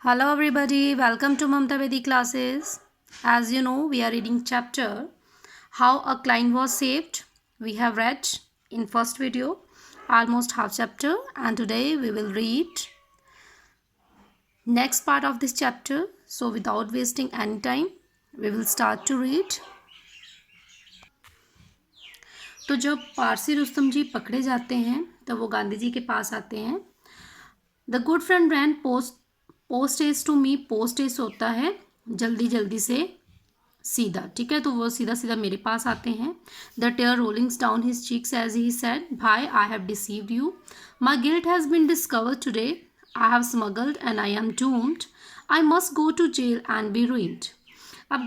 Hello everybody, welcome to Mamta Vedi classes. As you know, we are reading chapter How a Client Was Saved. We have read in first video almost half chapter, and today we will read next part of this chapter. So without wasting any time, we will start to read. तो जब पारसी रुस्तम जी पकड़े जाते हैं तो वो गांधी जी के पास आते हैं. The good friend ran posthaste to me. Posthaste होता है जल्दी जल्दी से सीधा, ठीक है. तो वो सीधा सीधा मेरे पास आते हैं. The tear rollings down his cheeks as he said, भाई I have deceived you. My guilt has been discovered today. I have smuggled and I am doomed. I must go to jail and be ruined. अब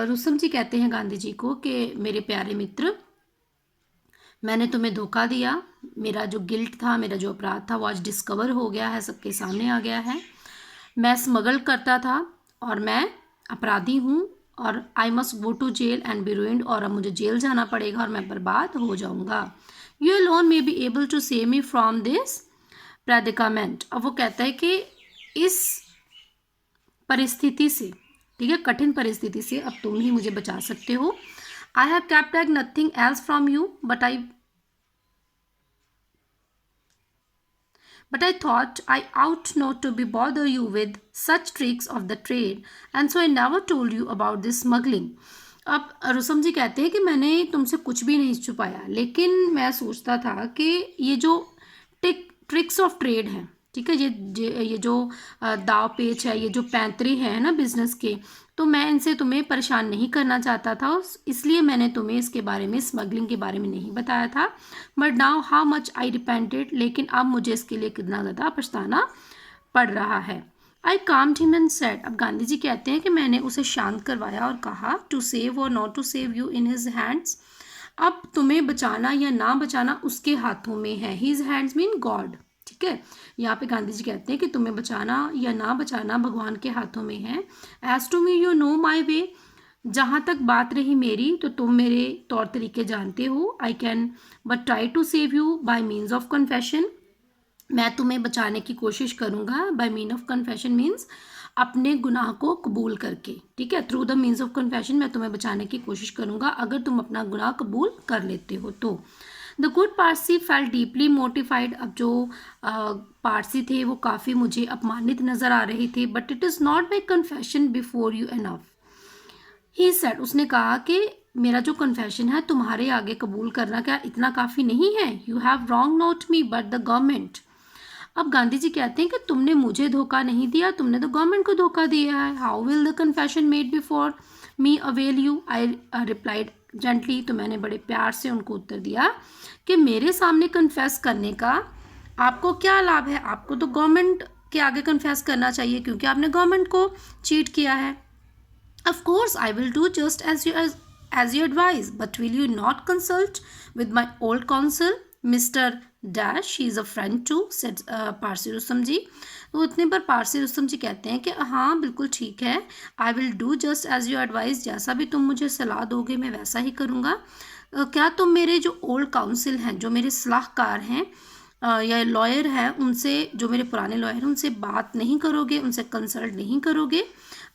रुस्तम जी कहते हैं गांधी जी को कि मेरे प्यारे मित्र, मैंने तुम्हें धोखा दिया. मेरा जो गिल्ट था, मेरा जो अपराध था, वो आज डिस्कवर हो गया है, सबके सामने आ गया है. मैं स्मगल करता था और मैं अपराधी हूँ और I must go to jail and be ruined. और अब मुझे जेल जाना पड़ेगा और मैं बर्बाद हो जाऊँगा. You alone may be able to save me from this predicament. अब वो कहता है कि इस परिस्थिति से, ठीक है, कठिन परिस्थिति से अब तुम ही मुझे बचा सकते हो. I have kept back nothing else from you, but I thought I ought not to be bother you with such tricks of the trade, and so I never told you about this smuggling. अब रुस्तम जी कहते हैं कि मैंने तुमसे कुछ भी नहीं छुपाया, लेकिन मैं सोचता था कि ये जो ट्रिक्स ऑफ ट्रेड हैं, ठीक है, ये जो दाव पेच है, ये जो पैंतरे हैं ना बिजनेस के, तो मैं इनसे तुम्हें परेशान नहीं करना चाहता था, इसलिए मैंने तुम्हें इसके बारे में, स्मगलिंग के बारे में नहीं बताया था. But now how much I repented. लेकिन अब मुझे इसके लिए कितना ज़्यादा पछताना पड़ रहा है. आई काम्ड हिम एंड सेड. अब गांधी जी कहते हैं कि मैंने उसे शांत करवाया और कहा, टू सेव और not to save you in his hands. अब तुम्हें बचाना या ना बचाना उसके हाथों में है. हिज हैंड्स मीन गॉड, ठीक है. यहाँ पे गांधी जी कहते हैं कि तुम्हें बचाना या ना बचाना भगवान के हाथों में है. As to me you know my way. जहाँ तक बात रही मेरी, तो तुम मेरे तौर तरीके जानते हो. I can but try to save you by means of confession. मैं तुम्हें बचाने की कोशिश करूँगा. By mean of confession means अपने गुनाह को कबूल करके, ठीक है. Through the means of confession मैं तुम्हें बचाने की कोशिश करूँगा अगर तुम अपना गुनाह कबूल कर लेते हो तो. The good Parsi felt deeply mortified. अब जो पारसी थे वो काफ़ी मुझे अपमानित नज़र आ रही थे. But it is not my confession before you enough. He said. उसने कहा कि मेरा जो कन्फेशन है तुम्हारे आगे कबूल करना क्या इतना काफ़ी नहीं है. You have wrong not me but the government. अब गांधी जी कहते हैं कि तुमने मुझे धोखा नहीं दिया, तुमने तो गवर्नमेंट को धोखा दिया है. How will the confession made before me avail you. I replied gently. तो मैंने बड़े प्यार से उनको उत्तर दिया कि मेरे सामने कन्फेस करने का आपको क्या लाभ है. आपको तो गवर्नमेंट के आगे कन्फेस करना चाहिए क्योंकि आपने गवर्नमेंट को चीट किया है. Of course I will do just as you advise, but will you not consult with my old council mister dash. He is a friend to, said Parsi Rustam ji. तो इतने पर पारसी रुस्तम जी कहते हैं कि हाँ बिल्कुल ठीक है. I will do just as you advise. जैसा भी तुम मुझे सलाह दोगे मैं वैसा ही करूँगा. क्या तुम मेरे जो ओल्ड काउंसिल हैं, जो मेरे सलाहकार हैं या लॉयर हैं, उनसे, जो मेरे पुराने लॉयर हैं, उनसे बात नहीं करोगे, उनसे कंसल्ट नहीं करोगे?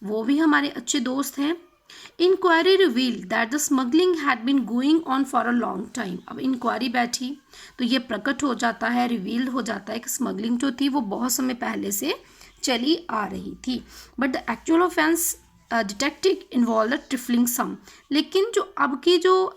वो भी हमारे अच्छे दोस्त हैं. Inquiry reveal that the smuggling had been going on for a long time. अब इंक्वायरी बैठी तो ये प्रकट हो जाता है, रिवील्ड हो जाता है कि स्मगलिंग जो थी वो बहुत समय पहले से चली आ रही थी. But the actual offence detective involve the trifling sum. लेकिन जो अब की जो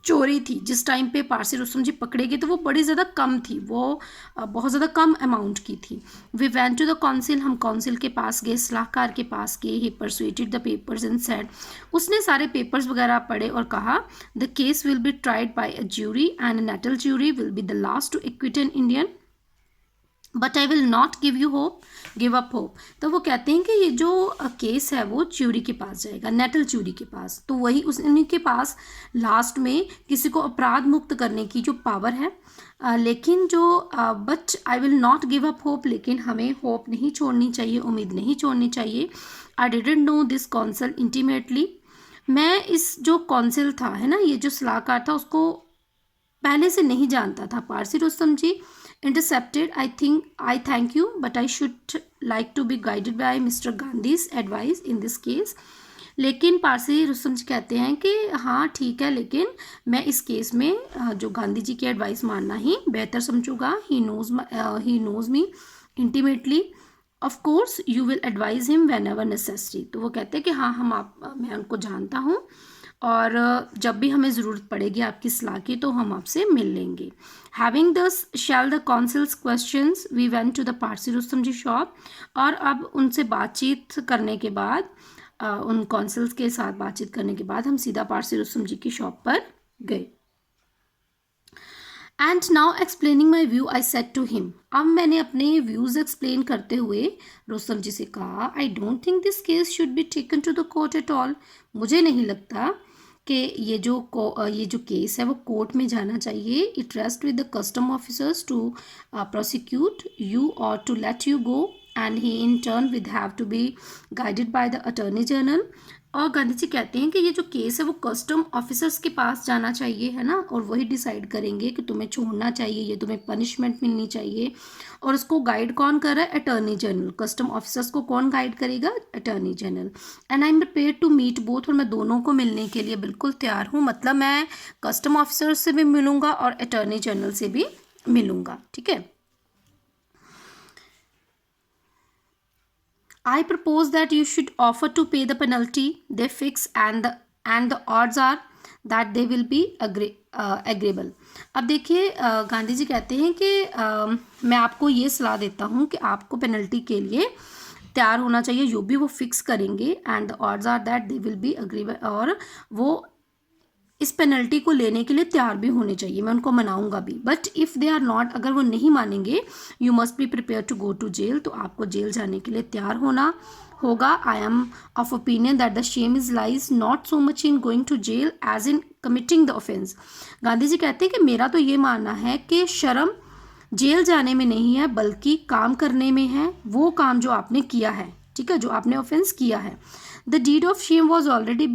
चोरी थी, जिस टाइम पे पारसी रुस्तम जी पकड़े गए, तो वो बड़ी ज़्यादा कम थी, वो बहुत ज़्यादा कम अमाउंट की थी. We went to the council. हम काउंसिल के पास गए, सलाहकार के पास गए. He persuaded the papers and said. उसने सारे पेपर्स वगैरह पढ़े और कहा, the case will be tried by a jury and a Natal jury will be the last to acquit an Indian. But I will not give up hope. तो वो कहते हैं कि ये जो केस है वो च्यूरी के पास जाएगा, नेटल च्यूरी के पास. तो वही उन्हीं के पास लास्ट में किसी को अपराध मुक्त करने की जो पावर है. लेकिन जो but I will not give up hope. लेकिन हमें होप नहीं छोड़नी चाहिए, उम्मीद नहीं छोड़नी चाहिए. I didn't know this council intimately. मैं इस जो काउंसिल था, है ना, ये जो सलाहकार था, उसको पहले से नहीं जानता था. पारसी रुस्तम जी Intercepted, I thank you, but I should like to be guided by Mr. Gandhi's advice in this case. लेकिन पारसी रुस्तम जी कहते हैं कि हाँ ठीक है, लेकिन मैं इस केस में जो गांधी जी की एडवाइस मानना ही बेहतर समझूंगा. He knows me intimately. Of course you will advise him whenever necessary. तो वो कहते हैं कि हाँ मैं उनको जानता हूँ और जब भी हमें ज़रूरत पड़ेगी आपकी सलाह की तो हम आपसे मिल लेंगे. Having thus shall the councils questions we went to the Parsi Rustam ji shop. और अब उनसे बातचीत करने के बाद उन काउंसिल्स के साथ बातचीत करने के बाद हम सीधा पारसी रुस्तम जी की शॉप पर गए. And now explaining my view I said to him. अब मैंने अपने व्यूज़ एक्सप्लेन करते हुए रुस्तम जी से कहा, I don't think this case should be taken to the court at all. मुझे नहीं लगता कि ये जो केस है वो कोर्ट में जाना चाहिए. It rest with the custom officers to prosecute you or to let you go, and he in turn with have to be guided by the attorney general. और गांधी जी कहते हैं कि ये जो केस है वो कस्टम ऑफिसर्स के पास जाना चाहिए, है ना, और वही डिसाइड करेंगे कि तुम्हें छोड़ना चाहिए, ये तुम्हें पनिशमेंट मिलनी चाहिए. और उसको गाइड कौन कर रहा है? Attorney general. कस्टम ऑफिसर्स को कौन गाइड करेगा? Attorney general. And I am prepared to meet both. और मैं दोनों को मिलने के लिए बिल्कुल तैयार हूँ. मतलब मैं कस्टम ऑफिसर्स से भी मिलूंगा और अटॉर्नी जनरल से भी मिलूंगा. ठीक है. I propose that you should offer to pay the penalty they fix, and the odds are that they will be agreeable. अब देखिए गांधी जी कहते हैं कि मैं आपको ये सलाह देता हूँ कि आपको पेनल्टी के लिए तैयार होना चाहिए, जो भी वो फिक्स करेंगे. And the odds are that they will be agreeable. और वो इस पेनल्टी को लेने के लिए तैयार भी होने चाहिए. मैं उनको मनाऊंगा भी. But if they are not, अगर वो नहीं मानेंगे, you must be prepare to go to jail. तो आपको जेल जाने के लिए तैयार होना होगा. I am of opinion that the shame is lies not so much in going to jail as in committing the offence. Gandhi ji कहते हैं कि मेरा तो ये मानना है कि शर्म जेल जाने में नहीं है, बल्कि काम करने में है. वो काम जो आपने किया है, ठीक है, जो आपने ऑफेंस किया है. The deed of shame was already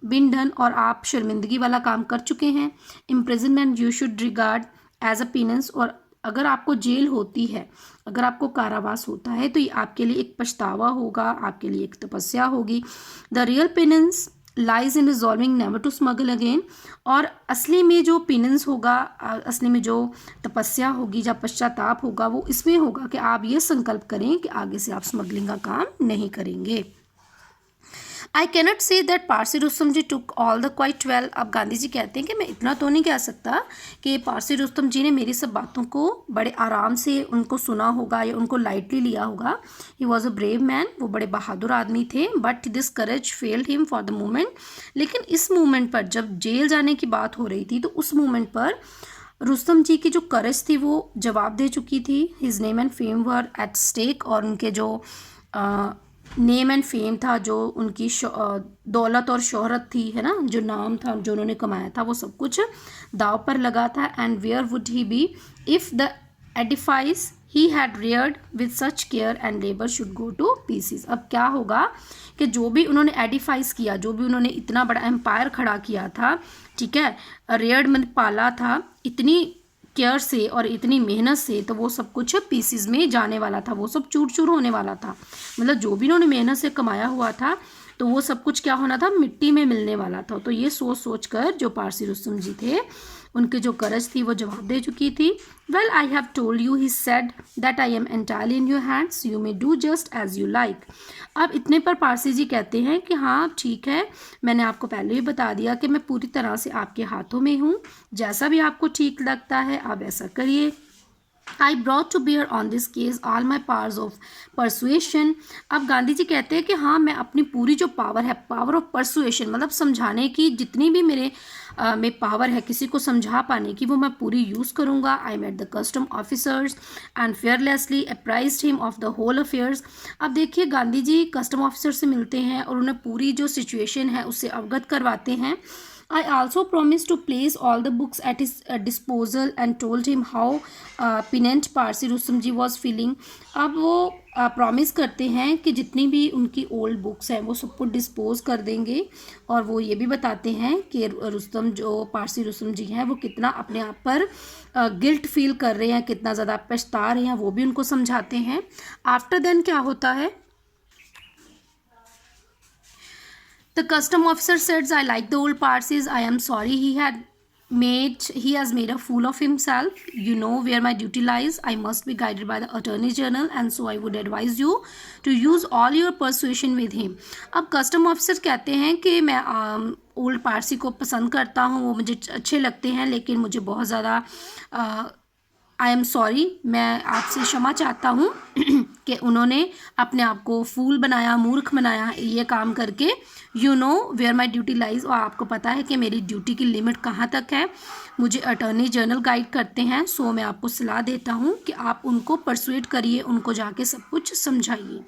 been done. और आप शर्मिंदगी वाला काम कर चुके हैं. Imprisonment you should regard as a penance. और अगर आपको जेल होती है, अगर आपको कारावास होता है, तो ये आपके लिए एक पछतावा होगा, आपके लिए एक तपस्या होगी. The real penance lies in resolving never to smuggle again. और असली में जो पेनेंस होगा, असली में जो तपस्या होगी, जब पश्चाताप होगा, वो इसमें होगा कि आप ये संकल्प करें कि आगे से आप स्मगलिंग का काम नहीं करेंगे. I cannot say that Parsi Rustam ji took all the quite well. अब गांधी जी कहते हैं कि मैं इतना तो नहीं कह सकता कि पारसी रुस्तम जी ने मेरी सब बातों को बड़े आराम से उनको सुना होगा या उनको लाइटली लिया होगा. He was a brave man. वो बड़े बहादुर आदमी थे. But this courage failed him for the moment. लेकिन इस मोमेंट पर, जब जेल जाने की बात हो रही थी, तो उस मोमेंट पर रुस्तम जी की जो करज थी वो जवाब दे चुकी थी. His name and fame were at stake. और उनके जो नेम एंड फेम था, जो उनकी दौलत और शोहरत थी, है ना, जो नाम था जो उन्होंने कमाया था, वो सब कुछ दाव पर लगा था. And where would he be if the edifice he had reared with such care and labour should go to pieces. अब क्या होगा कि जो भी उन्होंने एडिफाइस किया, जो भी उन्होंने इतना बड़ा एम्पायर खड़ा किया था, ठीक है, रियर्ड मतलब पाला था इतनी केयर से और इतनी मेहनत से, तो वो सब कुछ पीसीज में जाने वाला था. वो सब चूर चूर होने वाला था. मतलब जो भी उन्होंने मेहनत से कमाया हुआ था, तो वो सब कुछ क्या होना था? मिट्टी में मिलने वाला था. तो ये सोच सोच कर जो पारसी रुस्तम जी थे, उनकी जो करज थी वो जवाब दे चुकी थी. Well I have told you, he said, that I am entirely in your hands. You may do just as you like. अब इतने पर पारसी जी कहते हैं कि हाँ ठीक है, मैंने आपको पहले ही बता दिया कि मैं पूरी तरह से आपके हाथों में हूँ. जैसा भी आपको ठीक लगता है आप ऐसा करिए. I brought to bear on this case all my powers of persuasion. अब गांधी जी कहते हैं कि हाँ, मैं अपनी पूरी जो पावर है, पावर ऑफ परसुएशन, मतलब समझाने की जितनी भी मेरे में पावर है, किसी को समझा पाने की, वो मैं पूरी यूज़ करूँगा. I met the custom officers and fearlessly apprised him of the whole affairs. अब देखिए, गांधी जी कस्टम ऑफिसर से मिलते हैं और उन्हें पूरी जो सिचुएशन है उससे अवगत करवाते हैं. I also promised to place all the books at his disposal and told him how penitent Parsi Rustam ji was feeling. अब वो प्रॉमिस करते हैं कि जितनी भी उनकी ओल्ड बुक्स हैं वो सबको डिस्पोज कर देंगे, और वो ये भी बताते हैं कि रुस्तम जो पारसी रुस्तम जी हैं वो कितना अपने आप पर गिल्ट फील कर रहे हैं, कितना ज़्यादा पछता रहे हैं, वो भी उनको समझाते हैं. आफ्टर देन क्या होता है, the custom officer says, I like the old Parsis. I am sorry he has made a fool of himself. You know where my duty lies. I must be guided by the Attorney General, and so I would advise you to use all your persuasion with him. अब custom officer कहते हैं कि मैं old Parsi को पसंद करता हूँ, वो मुझे अच्छे लगते हैं, लेकिन मुझे बहुत ज़्यादा आई एम सॉरी, मैं आपसे क्षमा चाहता हूँ कि उन्होंने अपने आप को फूल बनाया, मूर्ख बनाया ये काम करके. You know where my duty lies, और आपको पता है कि मेरी ड्यूटी की लिमिट कहाँ तक है. मुझे अटॉर्नी जनरल गाइड करते हैं, सो मैं आपको सलाह देता हूँ कि आप उनको परसुएट करिए, उनको जाके सब कुछ समझाइए.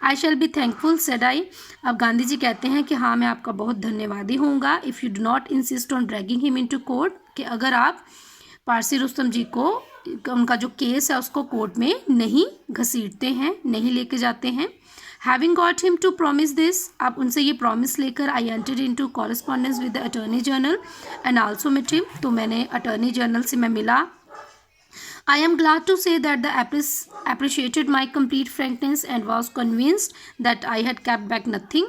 I shall be thankful said I. अब गांधी जी कहते हैं कि हाँ, मैं आपका बहुत धन्यवादी होऊंगा. If you do not insist on dragging him into court, कि अगर आप पारसी रुस्तम जी को उनका जो केस है उसको कोर्ट में नहीं घसीटते हैं, नहीं लेके जाते हैं. Having got him to promise this, आप उनसे ये प्रॉमिस लेकर I entered into correspondence with the attorney general and also met him, तो मैंने अटॉर्नी जनरल से मैं मिला. I am glad to say that the appreciated my complete frankness and was convinced that I had kept back nothing.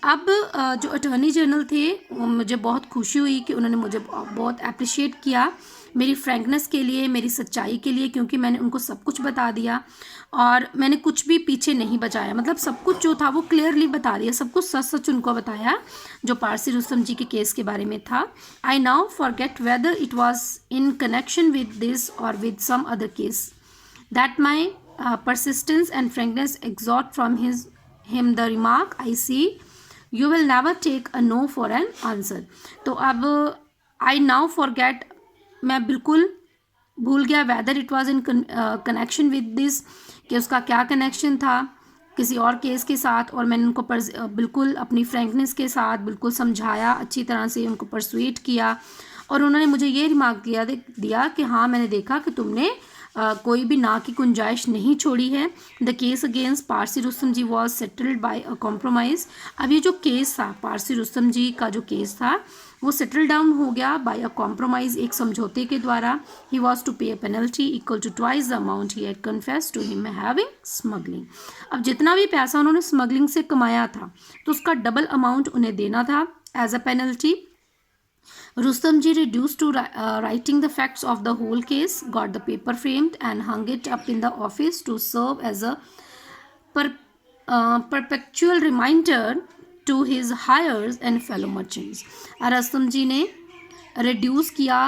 अब जो attorney general थे मुझे बहुत खुशी हुई कि उन्होंने मुझे बहुत अप्रिशिएट किया मेरी फ्रैंकनेस के लिए, मेरी सच्चाई के लिए, क्योंकि मैंने उनको सब कुछ बता दिया और मैंने कुछ भी पीछे नहीं बचाया. मतलब सब कुछ जो था वो क्लियरली बता दिया, सब कुछ सच सच उनको बताया जो पारसी रुस्तम जी के केस के बारे में था. I now forget whether it was in connection with this or with some other case that my persistence and frankness exhort from him the remark, I see you will never take a no for an answer. तो अब I now forget, मैं बिल्कुल भूल गया weather it was in connection with this, कि उसका क्या connection था किसी और केस के साथ, और मैंने उनको बिल्कुल अपनी फ्रैंकनेस के साथ बिल्कुल समझाया, अच्छी तरह से उनको परसुएट किया, और उन्होंने मुझे ये रिमार्क दिया कि हाँ, मैंने देखा कि तुमने कोई भी ना की गुंजाइश नहीं छोड़ी है. The case against Parsi Rustam ji was settled by a compromise. अब ये जो केस था पारसी रुस्तम जी का जो केस था वो सेटल डाउन हो गया बाय अ कॉम्प्रोमाइज़, एक समझौते के द्वारा. ही was to pay a penalty equal to twice the amount he had confessed to him having smuggling. अब जितना भी पैसा उन्होंने स्मगलिंग से कमाया था तो उसका डबल अमाउंट उन्हें देना था as a penalty. Rustam ji reduced to writing the facts of the whole case, got the paper framed and hung it up in the office to serve as a perpetual reminder to his heirs and fellow merchants. Rustom ji ने reduce किया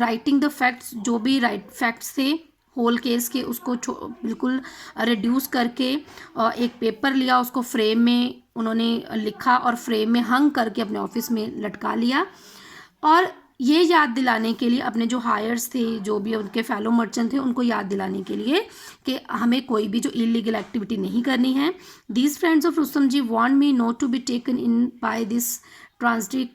writing the facts, जो भी facts थे whole case के, उसको बिल्कुल reduce करके एक पेपर लिया, उसको फ्रेम में उन्होंने लिखा और फ्रेम में हंग करके अपने ऑफिस में लटका लिया. और ये याद दिलाने के लिए अपने जो हायर्स थे, जो भी उनके फेलो मर्चेंट थे, उनको याद दिलाने के लिए कि हमें कोई भी जो इलीगल एक्टिविटी नहीं करनी है. These friends of Rustom ji want me not to be taken in by this transitory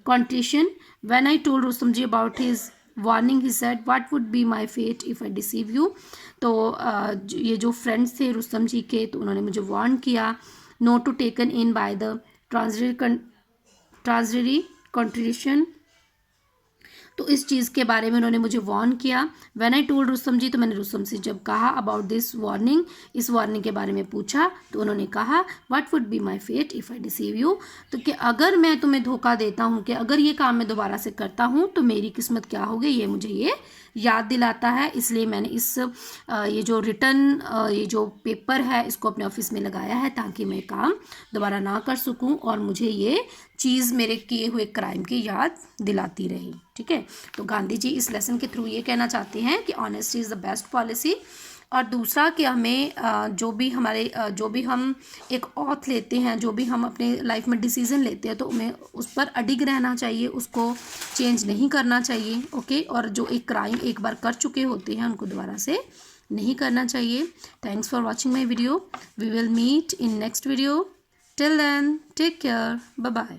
contrition. When I told Rustam ji about his warning he said what would be my fate if I deceive you. तो ये जो friends थे रुस्तम जी के, तो उन्होंने मुझे warn किया not to taken in by the transitory contrition. तो इस चीज़ के बारे में उन्होंने मुझे वार्न किया. When I told Rustam ji, तो मैंने रुस्तम से जब कहा अबाउट दिस वार्निंग, इस वार्निंग के बारे में पूछा, तो उन्होंने कहा what would be my fate if I deceive you. तो कि अगर मैं तुम्हें धोखा देता हूँ, कि अगर ये काम मैं दोबारा से करता हूँ तो मेरी किस्मत क्या होगी, ये मुझे ये याद दिलाता है. इसलिए मैंने ये जो रिटर्न ये जो पेपर है इसको अपने ऑफिस में लगाया है ताकि मैं काम दोबारा ना कर सकूं और मुझे ये चीज़ मेरे किए हुए क्राइम की याद दिलाती रही. ठीक है, तो गांधी जी इस लेसन के थ्रू ये कहना चाहते हैं कि honesty is the best policy. और दूसरा कि हमें जो भी हम एक ऑथ लेते हैं, जो भी हम अपने लाइफ में डिसीज़न लेते हैं, तो हमें उस पर अडिग रहना चाहिए, उसको चेंज नहीं करना चाहिए. ओके, और जो एक क्राइम एक बार कर चुके होते हैं उनको दोबारा से नहीं करना चाहिए. Thanks for watching my video. We will meet in next video. Till then take care. Bye bye.